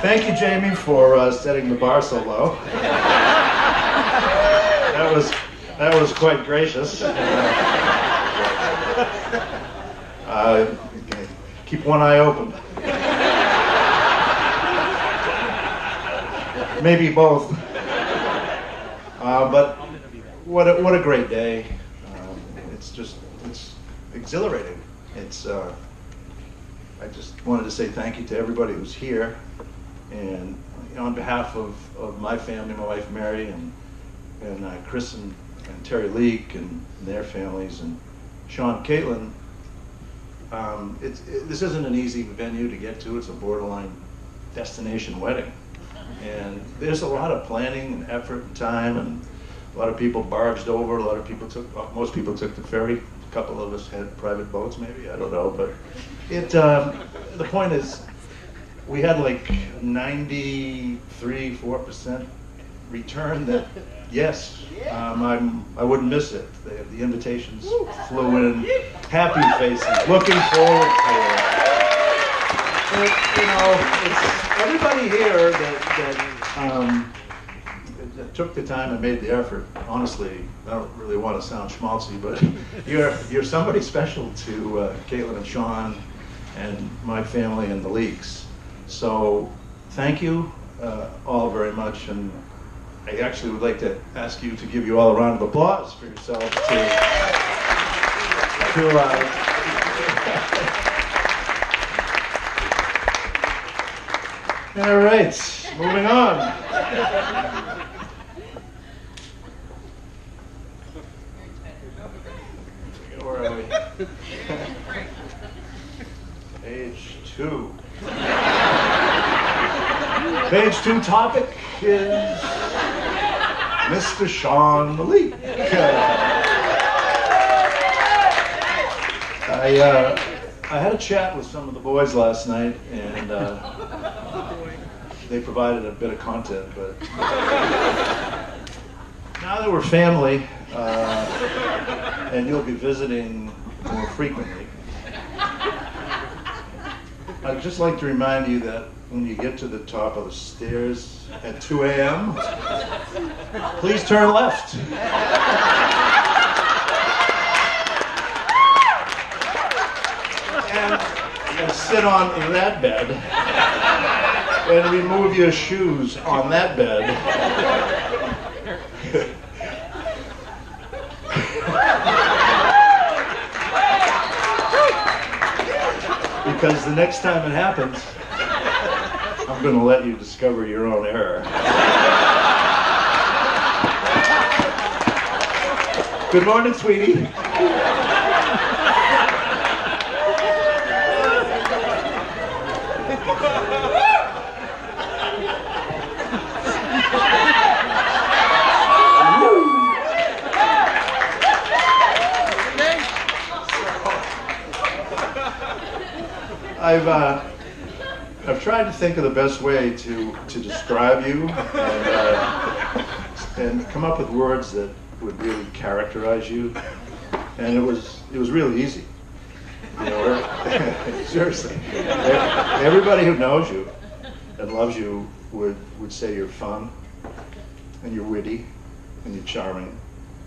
Thank you, Jamie, for setting the bar so low. That was quite gracious. Keep one eye open. Maybe both. But what a great day. It's exhilarating. I just wanted to say thank you to everybody who's here, and on behalf of my family, my wife Mary, and Chris and Terry Leak and their families, and Sean and Caitlin. This isn't an easy venue to get to. It's a borderline destination wedding, and there's a lot of planning and effort and time, and a lot of people barged over. Most people took the ferry. A couple of us had private boats, maybe, I don't know. But the point is, we had like 93-4% return. That yes, I wouldn't miss it. The invitations flew in, happy faces, looking forward to it. It's everybody here that took the time and made the effort. Honestly, I don't really want to sound schmaltzy, but you're somebody special to Caitlin and Sean and my family and the Leaks. So thank you all very much, and I actually would like to ask you to give you all a round of applause for yourselves All right, moving on. Where are we? Page 2. Page 2 topic is Mr. Sean Leak. I had a chat with some of the boys last night, and they provided a bit of content, but now that we're family, and you'll be visiting more frequently, I'd just like to remind you that when you get to the top of the stairs at 2 a.m., please turn left. And sit on that bed and remove your shoes on that bed. Because the next time it happens, I'm going to let you discover your own error. Good morning, sweetie. I've tried to think of the best way to describe you and come up with words that would really characterize you, and it was really easy. Seriously, everybody who knows you and loves you would say you're fun, and you're witty, and you're charming,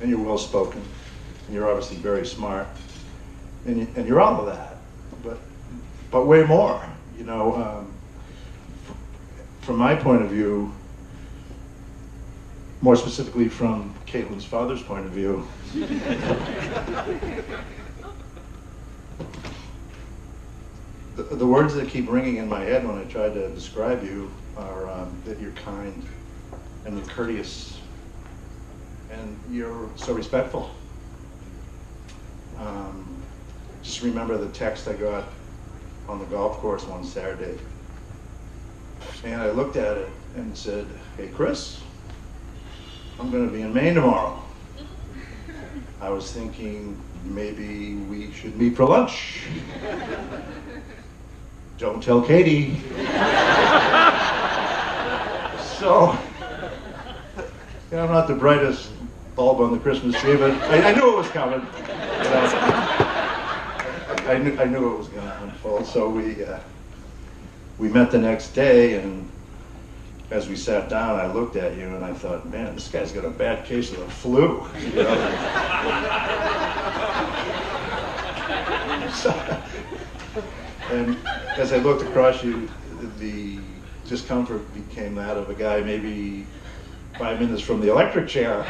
and you're well spoken, and you're obviously very smart, and you're all of that, but way more. From my point of view, more specifically from Caitlin's father's point of view, the words that keep ringing in my head when I try to describe you are that you're kind and you're courteous and you're so respectful. Just remember the text I got on the golf course one Saturday, and I looked at it and said, "Hey Chris, I'm going to be in Maine tomorrow. I was thinking maybe we should meet for lunch. Don't tell Katie." So, I'm not the brightest bulb on the Christmas tree, but I knew it was coming. I knew it was going to unfold. So we met the next day, and as we sat down, I looked at you and I thought, man, this guy's got a bad case of the flu. You know? And as I looked across you, the discomfort became that of a guy maybe 5 minutes from the electric chair.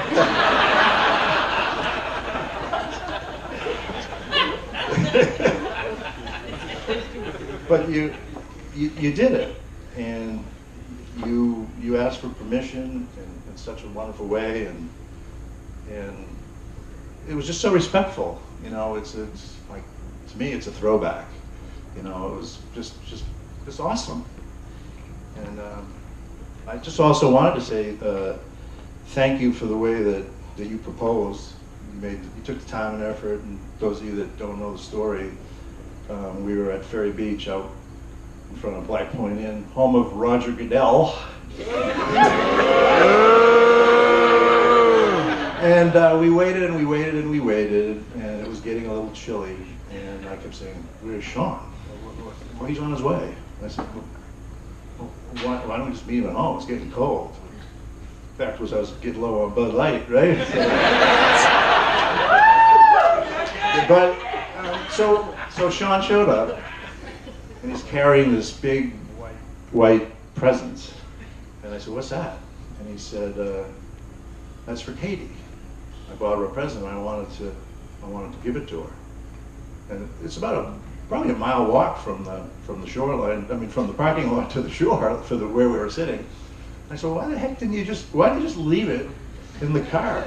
But you did it, and you asked for permission in such a wonderful way, and it was just so respectful. You know, it's like, to me, it's a throwback. You know, it was just awesome. And I just also wanted to say thank you for the way that you proposed. You took the time and effort, and those of you that don't know the story, we were at Ferry Beach out in front of Black Point Inn, home of Roger Goodell. And we waited and we waited and we waited, and it was getting a little chilly, and I kept saying, "Where's Sean? Well, he's on his way." I said, well, why don't we just meet him at home? It's getting cold. The fact was, I was getting low on Bud Light, right? But so Sean showed up, and he's carrying this big white present. And I said, "What's that?" And he said, "That's for Katie. I bought her a present, and I wanted to give it to her." And it's about probably a mile walk from the shoreline. I mean, from the parking lot to the shore for where we were sitting. And I said, "Why the heck why didn't you just leave it in the car?"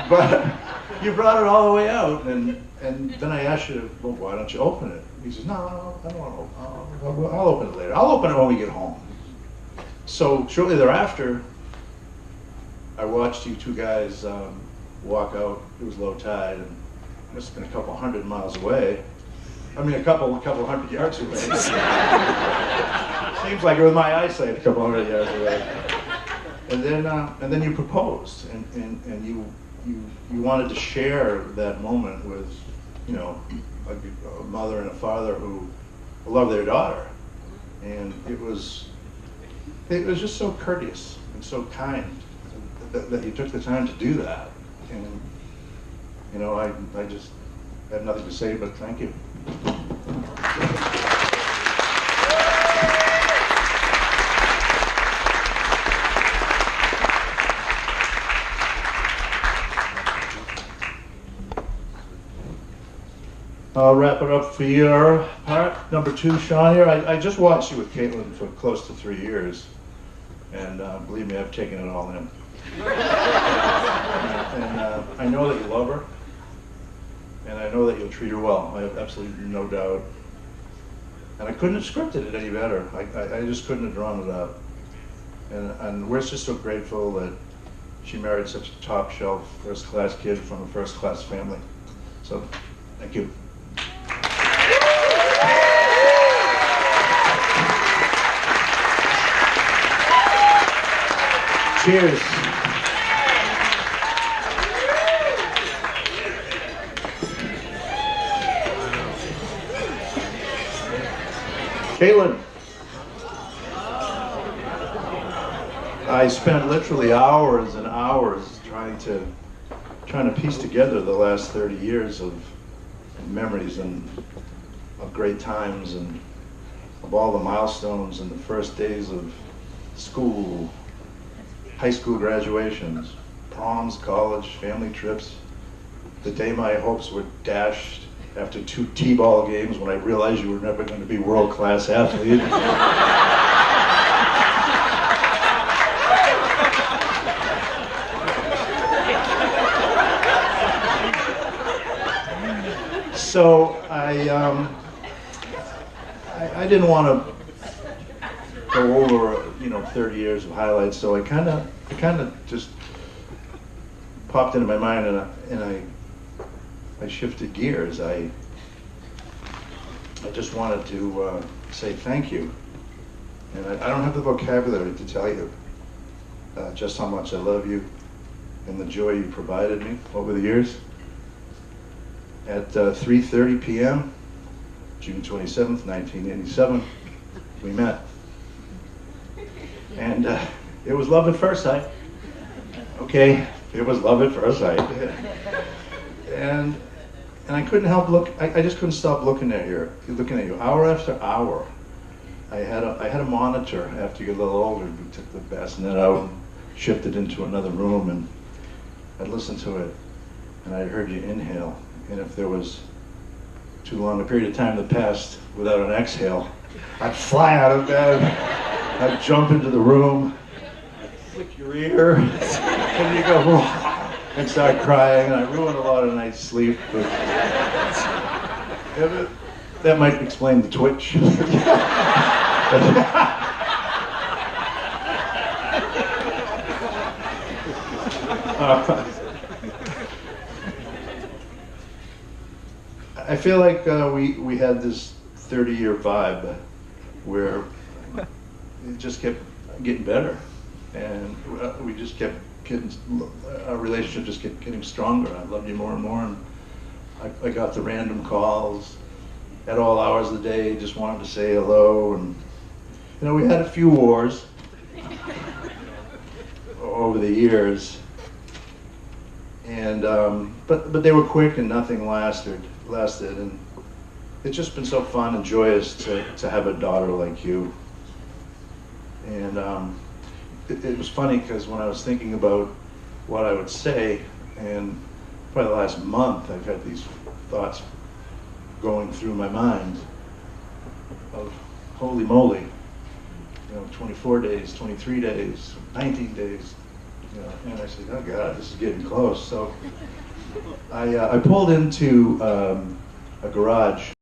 But you brought it all the way out, and then I asked you, "Well, why don't you open it?" He says, "No, I don't want to open it. I'll open it later. I'll open it when we get home." So shortly thereafter, I watched you two guys walk out. It was low tide, and it must have been a couple hundred miles away. I mean, a couple hundred yards away. Seems like it was my eyesight, a couple hundred yards away. And then you proposed, and you wanted to share that moment with, you know, a mother and a father who love their daughter, and it was just so courteous and so kind that you took the time to do that. And you know, I just have nothing to say but thank you. I'll wrap it up for your part. Number 2, Sean here. I just watched you with Caitlin for close to 3 years, and believe me, I've taken it all in. And I know that you love her, and I know that you'll treat her well. I have absolutely no doubt. And I couldn't have scripted it any better. I just couldn't have drawn it up. And we're just so grateful that she married such a top-shelf, first-class kid from a first-class family. So, thank you. Cheers. Caitlin, I spent literally hours and hours trying to piece together the last 30 years of memories and of great times and of all the milestones and the first days of school, high school graduations, proms, college, family trips, the day my hopes were dashed after 2 T-ball games when I realized you were never going to be world-class athlete. So I didn't want to go over 30 years of highlights, so I kind of just popped into my mind, and I shifted gears. I just wanted to say thank you, and I don't have the vocabulary to tell you just how much I love you and the joy you provided me over the years. At 3:30 p.m., June 27th, 1987, we met. And it was love at first sight. Okay, it was love at first sight. And I couldn't help I just couldn't stop looking at you hour after hour. I had a monitor after you get a little older. We took the bassinet out and shifted into another room, and I'd listen to it, and I heard you inhale. And if there was too long a period of time that passed without an exhale, I'd fly out of bed, I'd jump into the room, I'd flick your ear, and you go, and start crying, and I ruined a lot of nights' sleep. But that might explain the twitch. I feel like we had this 30-year vibe where it just kept getting better, and we just kept getting, our relationship just kept getting stronger. I loved you more and more, and I got the random calls at all hours of the day, just wanted to say hello. And you know, we had a few wars over the years, and but they were quick and nothing lasted, and it's just been so fun and joyous to have a daughter like you. And it was funny because when I was thinking about what I would say, and probably the last month I've had these thoughts going through my mind of holy moly, you know, 24 days, 23 days, 19 days, you know, and I said, oh God, this is getting close. So I pulled into a garage